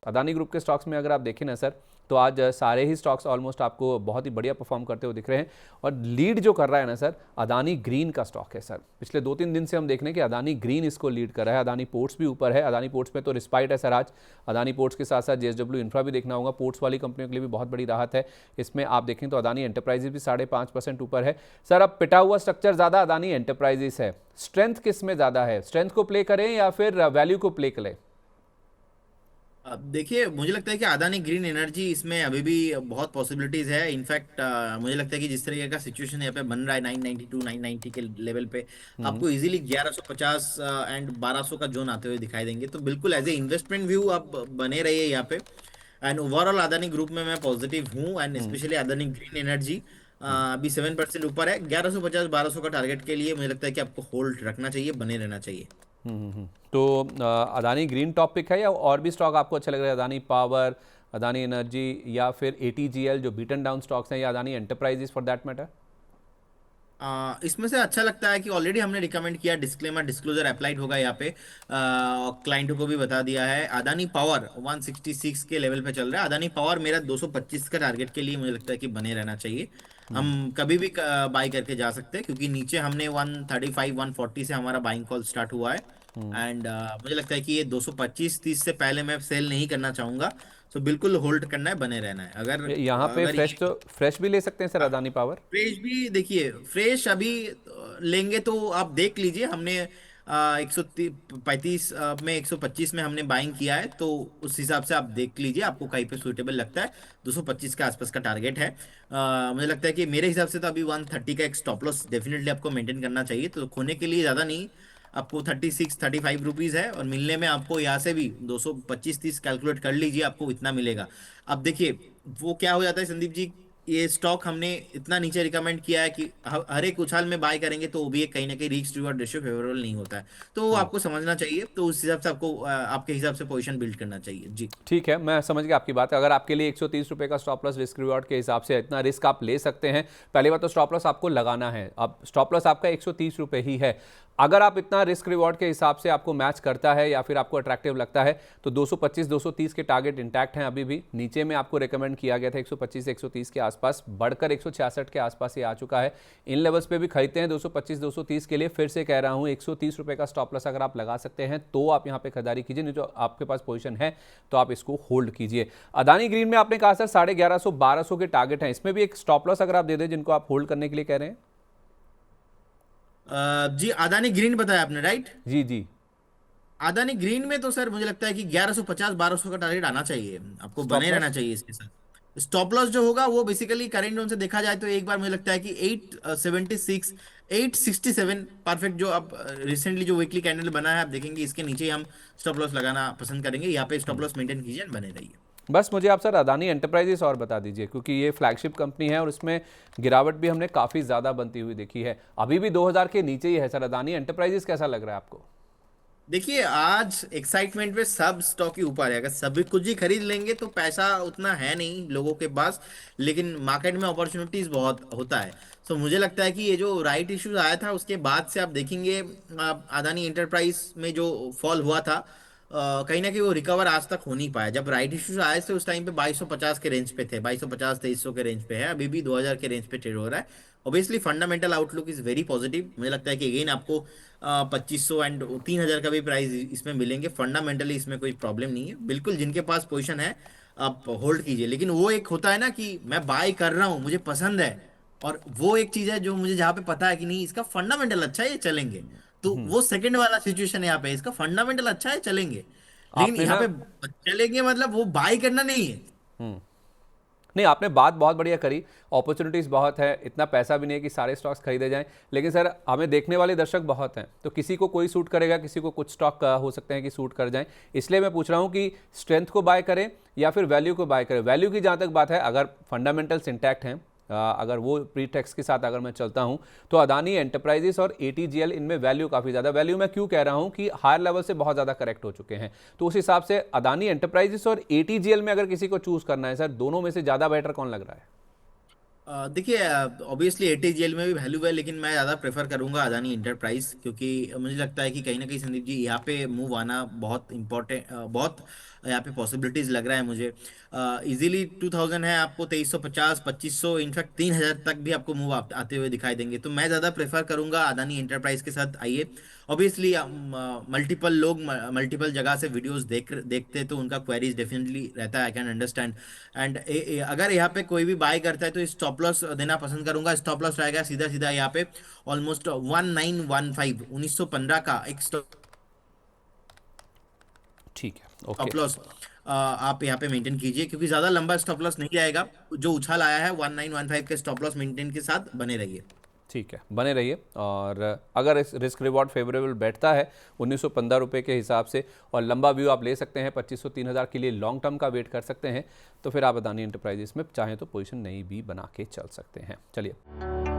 Adani group के stocks में अगर आप देखें ना सर, तो आज सारे ही स्टॉक्स ऑलमोस्ट आपको बहुत ही बढ़िया परफॉर्म करते हुए दिख रहे हैं। और लीड जो कर रहा है ना सर, अदानी ग्रीन का स्टॉक है सर। पिछले 2-3 दिन से हम देख रहे हैं कि अदानी ग्रीन इसको लीड कर रहा है। अदानी पोर्ट्स भी ऊपर है। अदानी पोर्ट्स में तो रिस्पाइट है सर आज। अदानी पोर्ट्स के साथ साथ जेएसडब्ल्यू इंफ्रा भी देखना होगा। पोर्ट्स वाली कंपनियों के लिए भी बहुत बड़ी राहत है। इसमें आप देखें तो अदानी एंटरप्राइजेज भी 5.5% ऊपर है सर। अब पिटा हुआ स्ट्रक्चर ज़्यादा अदानी एंटरप्राइजेज है। स्ट्रेंथ किस में ज़्यादा है? स्ट्रेंथ को प्ले करें या फिर वैल्यू को प्ले करें? अब देखिए, मुझे लगता है कि अदानी ग्रीन एनर्जी इसमें अभी भी बहुत पॉसिबिलिटीज है। इनफैक्ट मुझे लगता है कि जिस तरीके का सिचुएशन यहाँ पे बन रहा है 992 990 के लेवल पे, हम्म। आपको इजीली 1150 एंड 1200 का जोन आते हुए दिखाई देंगे। तो बिल्कुल एज ए इन्वेस्टमेंट व्यू आप बने रहिए यहाँ पे। एंड ओवरऑल अदानी ग्रुप में मैं पॉजिटिव हूँ, and hmm. Specially Adani green energy hmm. अभी 7% ऊपर है। 1150 1200 का टारगेट के लिए मुझे लगता है कि आपको होल्ड रखना चाहिए, बने रहना चाहिए। तो अदानी ग्रीन टॉप पिक है या और भी स्टॉक आपको अच्छे लग रहे हैं? अदानी पावर, अदानी एनर्जी, या फिर एटीजीएल जो बीटन डाउन स्टॉक्स हैं, या Adani enterprises for that matter? इसमें से अच्छा लगता है कि ऑलरेडी हमने रिकमेंड किया, डिस्क्लेमर डिस्क्लोजर अप्लाइड होगा यहाँ पे। क्लाइंटों को भी बता दिया है। अदानी पावर 166 के लेवल पे चल रहा है। अदानी पावर मेरा 225 का टारगेट के लिए मुझे लगता है कि बने रहना चाहिए। हम कभी भी बाई करके जा सकते हैं, क्योंकि नीचे हमने 135 140 से हमारा बाइंग कॉल स्टार्ट हुआ है। एंड मुझे लगता है कि ये 225-30 से पहले मैं सेल नहीं करना चाहूंगा। तो बिल्कुल होल्ड करना है, बने रहना है। अगर यहाँ पे अगर फ्रेश, ये तो फ्रेश भी ले सकते हैं सर अदानी पावर। फ्रेश भी देखिए, फ्रेश अभी लेंगे तो आप देख लीजिए। हमने 135 में 125 में हमने बाइंग किया है, तो उस हिसाब से आप देख लीजिए आपको कहीं पे सुइटेबल लगता है। 225 के आसपास का टारगेट है। मुझे लगता है कि मेरे हिसाब से तो अभी 130 का एक स्टॉप लॉस डेफिनेटली आपको मेंटेन करना चाहिए। तो खोने के लिए ज़्यादा नहीं, आपको 36-35 रुपीज़ है, और मिलने में आपको यहाँ से भी 225-30 कैलकुलेट कर लीजिए, आपको इतना मिलेगा। अब देखिए, वो क्या हो जाता है संदीप जी, ये स्टॉक हमने इतना नीचे रिकमेंड किया है कि हर एक उछाल में बाय करेंगे तो वो भी एक कहीं ना कहीं रिस्क रिवॉर्ड रेशियो फेवरेबल नहीं होता है। तो वो आपको समझना चाहिए। तो उस हिसाब से आपको आपके हिसाब से पोजीशन बिल्ड करना चाहिए जी। ठीक है, मैं समझ गया आपकी बात। अगर आपके लिए 130 रुपये का स्टॉप लॉस रिस्क रिवॉर्ड के हिसाब से इतना रिस्क आप ले सकते हैं, पहली बात तो स्टॉप लॉस आपको लगाना है। अब स्टॉप लॉस आपका 130 रुपये ही है। अगर आप इतना रिस्क रिवॉर्ड के हिसाब से आपको मैच करता है या फिर आपको अट्रैक्टिव लगता है, तो 225-230 के टारगेट इंटैक्ट हैं अभी भी। नीचे में आपको रिकमेंड किया गया था 125-130 के आसपास, बढ़कर 166 के आसपास ये आ चुका है। इन लेवल्स पे भी खरीदते हैं 225-230 के लिए। फिर से कह रहा हूँ, 130 रुपये का स्टॉप लॉस अगर आप लगा सकते हैं तो आप यहाँ पे खरीदारी कीजिए, नहीं तो आपके पास पोजीशन है तो आप इसको होल्ड कीजिए। अदानी ग्रीन में आपने कहा सर 1150-1200 के टारगेट हैं, इसमें भी एक स्टॉप लॉस अगर आप दे दें जिनको आप होल्ड करने के लिए कह रहे हैं। जी, अदानी ग्रीन बताया आपने, राइट? जी जी। अदानी ग्रीन में तो सर मुझे लगता है कि 1150 1200 का टारगेट आना चाहिए, आपको स्टॉप बने रहना लॉस। चाहिए इसके साथ। स्टॉप लॉस जो होगा वो बेसिकली करेंट जोन से देखा जाए तो एक बार मुझे लगता है कि 876 867 परफेक्ट, जो अब रिसेंटली जो वीकली कैंडल बना है आप देखेंगे, इसके नीचे ही हम स्टॉप लॉस लगाना पसंद करेंगे। यहाँ पे स्टॉप लॉस मेंटेन कीजिए, बने रहिए। बस मुझे आप सर अदानी एंटरप्राइजेस और बता दीजिए, क्योंकि ये फ्लैगशिप कंपनी है और इसमें गिरावट भी हमने काफ़ी ज़्यादा बनती हुई देखी है। अभी भी 2000 के नीचे ही है सर। अदानी एंटरप्राइजेस कैसा लग रहा है आपको? देखिए, आज एक्साइटमेंट पे सब स्टॉक ही ऊपर है। अगर सभी कुछ ही खरीद लेंगे तो पैसा उतना है नहीं लोगों के पास, लेकिन मार्केट में अपॉर्चुनिटीज बहुत होता है। तो मुझे लगता है कि ये जो राइट इश्यूज आया था उसके बाद से आप देखेंगे, अदानी एंटरप्राइज में जो फॉल हुआ था, कहीं ना कहीं वो रिकवर आज तक हो नहीं पाया। जब राइट इश्यूज आए थे उस टाइम पे 2250 के रेंज पे थे, 2250 2300 के रेंज पे है, अभी भी 2000 के रेंज पे ट्रेड हो रहा है। Obviously fundamental outlook is very positive. मुझे लगता है कि अगेन आपको 2500 एंड 3000 का भी प्राइस इसमें मिलेंगे। फंडामेंटली इसमें कोई प्रॉब्लम नहीं है। बिल्कुल जिनके पास पोजीशन है आप होल्ड कीजिए, लेकिन वो एक होता है ना कि मैं बाय कर रहा हूँ, मुझे पसंद है, और वो एक चीज है जो मुझे जहाँ पे पता है कि नहीं इसका फंडामेंटल अच्छा है, ये चलेंगे। तो वो सेकंड वाला सिचुएशन है यहाँ पे, इसका फंडामेंटल अच्छा है, चलेंगे। लेकिन आपने यहाँ ना, पे चलेंगे मतलब वो बाय करना नहीं है। नहीं, आपने बात बहुत बढ़िया करी। अपॉर्चुनिटीज़ बहुत है, इतना पैसा भी नहीं है कि सारे स्टॉक्स खरीदे जाएं। लेकिन सर, हमें देखने वाले दर्शक बहुत हैं, तो किसी को कोई सूट करेगा, किसी को कुछ स्टॉक हो सकते हैं कि सूट कर जाएं। इसलिए मैं पूछ रहा हूं कि स्ट्रेंथ को बाय करें या फिर वैल्यू को बाय करें। वैल्यू की जहां तक बात है, अगर फंडामेंटल्स इंटैक्ट हैं, अगर वो प्री टैक्स के साथ अगर मैं चलता हूं, तो अदानी एंटरप्राइजेस और एटीजीएल, इनमें वैल्यू काफ़ी ज़्यादा। वैल्यू मैं क्यों कह रहा हूं कि हायर लेवल से बहुत ज़्यादा करेक्ट हो चुके हैं। तो उस हिसाब से अदानी एंटरप्राइजेस और एटीजीएल में अगर किसी को चूज़ करना है सर, दोनों में से ज़्यादा बेटर कौन लग रहा है? देखिए, ऑब्वियसली एटीजीएल में भी वैल्यू है, लेकिन मैं ज़्यादा प्रेफर करूंगा अदानी इंटरप्राइज, क्योंकि मुझे लगता है कि कहीं ना कहीं संदीप जी यहाँ पे मूव आना बहुत इंपॉर्टेंट, बहुत यहाँ पे पॉसिबिलिटीज लग रहा है मुझे। इजीली 2000 है, आपको 2350, 2500, इनफैक्ट 3000 तक भी आपको मूव आते हुए दिखाई देंगे। तो मैं ज़्यादा प्रेफर करूंगा अदानी इंटरप्राइज के साथ आइए। ऑब्वियसली मल्टीपल लोग मल्टीपल जगह से वीडियोस देखते हैं, तो उनका क्वेरीज डेफिनेटली रहता है, आई कैन अंडरस्टैंड। एंड अगर यहाँ पे कोई भी बाय करता है तो स्टॉप लॉस देना पसंद करूंगा। स्टॉप लॉस रहेगा सीधा सीधा यहाँ पे ऑलमोस्ट 1915, 1915 का एक ठीक है, ओके। स्टॉप लॉस आप यहाँ पे मेंटेन कीजिए, क्योंकि ज्यादा लंबा स्टॉप लॉस नहीं जाएगा। जो उछाल आया है 1915 के स्टॉप लॉस मेंटेन के साथ बने रहिए। ठीक है, बने रहिए। और अगर इस रिस्क रिवॉर्ड फेवरेबल बैठता है 1915 रुपये के हिसाब से, और लंबा व्यू आप ले सकते हैं 2500 3000 के लिए, लॉन्ग टर्म का वेट कर सकते हैं, तो फिर आप अदानी एंटरप्राइजेस में चाहें तो पोजीशन नई भी बना के चल सकते हैं। चलिए।